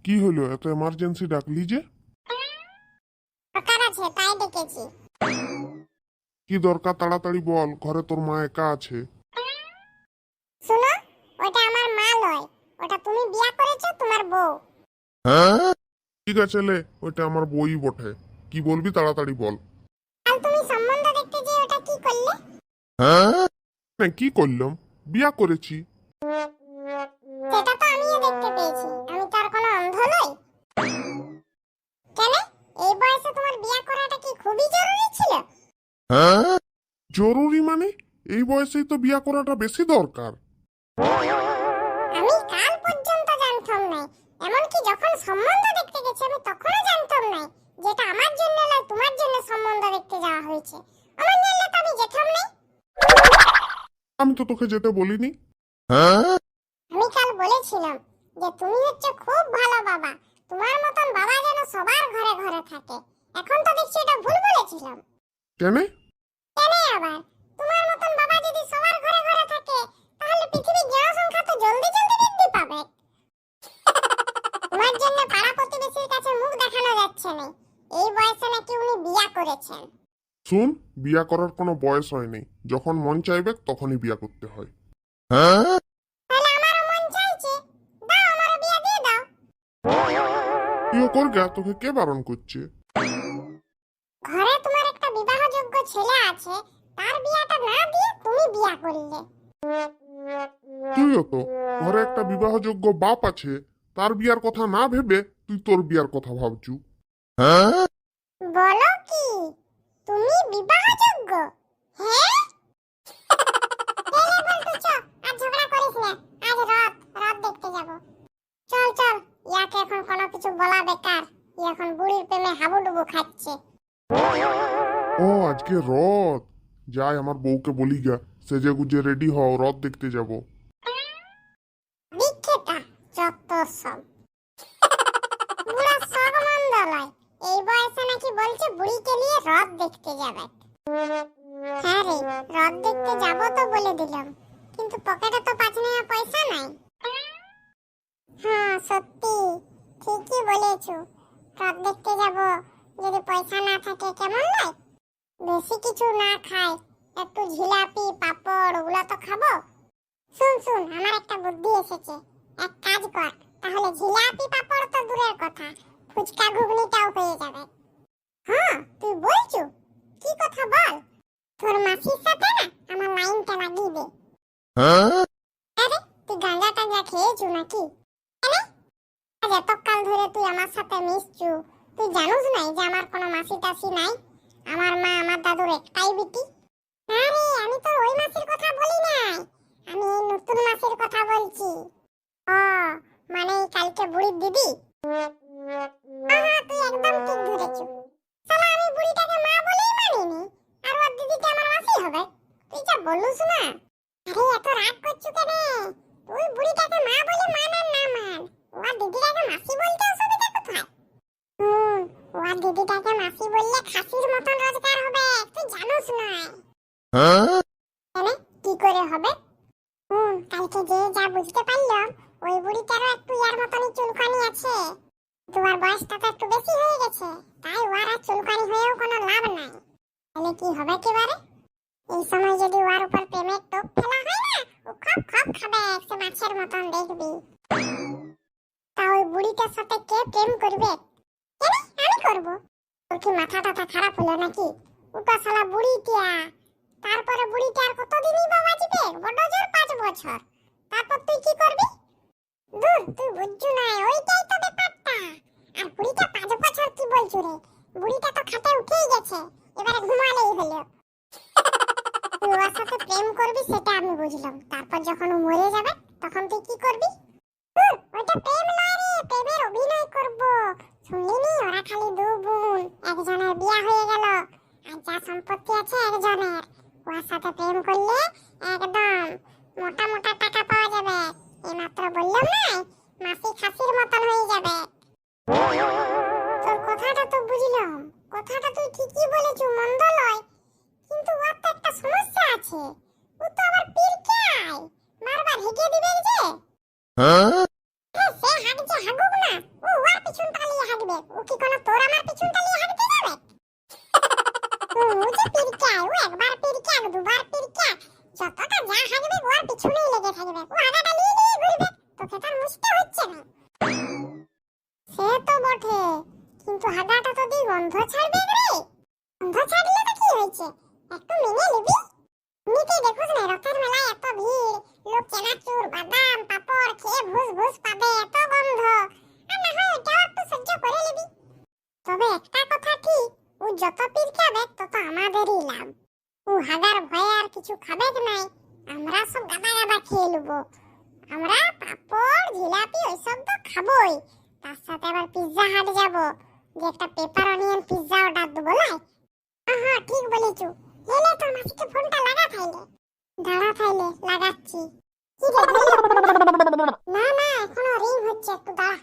কি হলো, এত এমার্জেন্সি ডাকলি যে? দরকার আছে তাই ডেকেছি। কি দরকার তাড়াতাড়ি বল, ঘরে তোর মা একা আছে। শুনো, ওটা আমার মা লয়, ওটা তুমি বিয়া করেছো তোমার বউ। ঠিক আছে লে, ওইটা আমার বই বটে। কি বলবি তাড়াতাড়ি বল। কাল তুমি সম্বন্ধ দেখতে যে ওটা কি করলে? না, কি করলাম? বিয়া করেছি। সেটা তো আমিও দেখতে পেয়েছি, আমি তো আর কোনো অন্ধ নই। কেন, এই বয়সে তোমার বিয়া করাটা কি খুবই জরুরি ছিল? জরুরি মানে? এই বয়সেই তো বিয়া করাটা বেশি দরকার। আমি কাল পর্যন্ত জানতাম না, এমনকি যখন সম্বন্ধ দেখতে গেছি আমি তখনও জানতাম না যেটা আমার জন্য নয় তোমার জন্য সম্বন্ধ দেখতে যাওয়া হয়েছে। আমার নিলে তো আমি যেতাম না। আমি তো তোকে যেতে বলিনি। আমি কাল বলেছিলাম যে তুমি হচ্ছে খুব ভালো বাবা, তোমার মতন বাবা যেন সবার ঘরে ঘরে থাকে। এখন তো দেখছি এটা ভুল বলেছিলাম। কেন? কেন আবার? তোমার মতন বাবা যদি সবার ঘরে ঘরে থাকে তাহলে পৃথিবীর জনসংখ্যা তো জলদি জলদি বৃদ্ধি পাবে। তোমার জন্য পাড়া প্রতিবেশীর কাছে মুখ দেখানো যাচ্ছে না, এই বয়সে নাকি উনি বিয়া করেছেন। শুন, বিয়া করার কোনো বয়স হয়নি, যখন মন চাইবে তখনই বিয়া করতে হয়। তাহলে আমারও মন চাইছে, দাও আমারও বিয়া দিয়ে দাও। তুইও কর গা, তোকে কে বারণ করছে? ঘরে তোমার একটা বিবাহযোগ্য ছেলে আছে, তার বিয়াটা না দিয়ে তুমি বিয়া করলে। তুইও তো, ঘরে একটা বিবাহযোগ্য বাপ আছে, তার বিয়ার কথা না ভেবে তুই তোর বিয়ার কথা ভাবছু। বলো কি, তুমি বিবাহযোগ্য? হ্যাঁ, এই বলতো চ, আর ঝগড়া করিস না, আজ রাত দেখতে যাব। চল চল, ইয়াকে এখন কোনো কিছু বলা বেকার, ই এখন বুড়ির প্রেমে হাবুডুবু খাচ্ছে। ও আজকে রথ, যাই আমার বউকে বলি গা, সেজে গুজে রেডি হও, রথ দেখতে যাব। বিখ্যাতা যত সব বুড়া সগমন্দ লয়, এই বয়সে নাকি বলছে বুড়িকে নিয়ে রথ দেখতে যাবে। হ্যাঁ রে, রথ দেখতে যাব তো বলে দিলাম, কিন্তু পকেটে তো 5 নয়া পয়সা নাই। হ্যাঁ সত্যি, ঠিকই বলেছো, রথ দেখতে যাব, যদি পয়সা না থাকে কেমন লাগে। বেশি কিছু না খাই, একটু জিলাপি পাপড় ওগুলা তো খাবো। শুন শুন, আমার একটা বুদ্ধি এসেছে, এক কাজ কর, তাহলে জিলাপি পাপড় তো দূরের কথা, ফুচকা ঘুগনিটাও হয়ে যাবে। হ্যাঁ তুই বলছো, কি কথা বল। তোর মাসির সাথে না আমার লাইনটা লাগিয়ে দে। আরে তুই গাঁজা টাঞ্জা খেয়েছু নাকি? আজ এতকাল ধরে তুই আমার সাথে মিশছু, তুই জানুস নাই যে আমার কোনো মাসি টাসি নাই, আমার মা আমার দাদুর একটাই বিটি। আরে আমি তো ওই মাসির কথা বলি নাই, আমি এই নতুন মাসির কথা বলছি। ও মানে কালকে বুড়ির দিদি। হ্যাঁ তুই একদম ঠিক ধরেছিস। শালা আমি বুড়িটাকে মা বলেই মানিনি, আর ওর দিদিটা আমার মাসি হবে। তুই যা বলুস না। আরে এত রাগ করছু কেন? তুই বুড়িটাকে মা বলে মান আর না মান, ওর দিদিটাকে মাসি বলতে অসুবিধা কোথায়? ওর দিদিটাকে মাসি বললে খাসির মতন রোজগার হবে, তুই জানোস না। কেন, কি করে হবে? কালকে যে যা বুঝতে পারলাম, ওই বুড়িটারও একটু ইয়ার মতনই চুলকানি আছে। তোমার বয়সটা তো একটু বেশি হয়ে গেছে, তাই ওর আর চুলকানি হয়েও কোনো লাভ নাই। তাহলে কি হবে একেবারে? এই সময় যদি ওর উপর প্রেমের টোপ ফেলা হয় না, ও খপ খপ খাবে, সে মাছের মতন দেখবি। তা ওই বুড়িটার সাথে কে প্রেম করবে? কেন আমি করব? তোর কি মাথা টাথা খারাপ হলো নাকি? ওটা শালা বুড়িটা, তারপরে বুড়িটা আর কতদিনই বা বাঁচবে? বড় জোর 5 বছর, তারপর তুই কি করবি? দূর, তুই বুঝছু না, ওইটাই তো ব্যাপারটা। আর বুড়িটা 5 বছর কি বলছু রে? বুড়িটা তো খাটে উঠেই গেছে, এবারে ঘুমালেই হলো। তুই ওর সাথে প্রেম করবি সেটা আমি বুঝলাম, তারপর যখন ও মরে যাবে তখন তুই কি করবি? ওইটা প্রেম নয় রে, প্রেমের অভিনয় করব। শুনলিনি ওরা খালি 2 বোন, একজনের বিয়ে হয়ে গেল, আর যা সম্পত্তি আছে একজনের। ওর সাথে প্রেম করলে একদম মোটা মোটা টাকা পাওয়া যাবে। এইমাত্র বললাম না, মাসি খাসির মতন হয়ে যাবে। তোর কথাটা তো বুঝলাম, কথাটা তুই ঠিকই বলেছু, মন্দ নয়, কিন্তু ওর তো একটা সমস্যা আছে, ও তো আবার পিরকায়, বারবার হেগে দিবে যে। সে হাগছে হাগুক না, ও কিন্তু হাগাটা তো দি গন্ধ ছাড়বে রে। গন্ধ ছাড়লে তো কি হয়েছে, একটু মেনে নিবি। এমনিতেই দেখোস না রথের মেলায় এত ভিড়, লোক চানাচুর বাদাম পাপড় খেয়ে ভুস ভুস পাবে, এত গন্ধ। আর না হয় এটাও একটু সহ্য করে নিবি। তবে একটা কথা ঠিক, ও যত পীর খাবে তত আমাদেরই লাভ। ও হাগার ভয়ে আর কিছু খাবে নাই, আমরা সব গাদা গাদা খেয়ে নেবো। আমরা পাপড় জিলাপি ওইসব তো খাবোই, তার সাথে আবার পিৎজা হাট যাব, যে একটা পেপার অনিয়ন পিৎজা অর্ডার দেবো। লাই হ্যাঁ ঠিক বলেছো। লে তোর মাসিকে ফোনটা লাগা থাইলে। দাঁড়া থাইলে লাগাচ্ছি। কি রে না না এখনো রিং হচ্ছে, একটু দাঁড়া।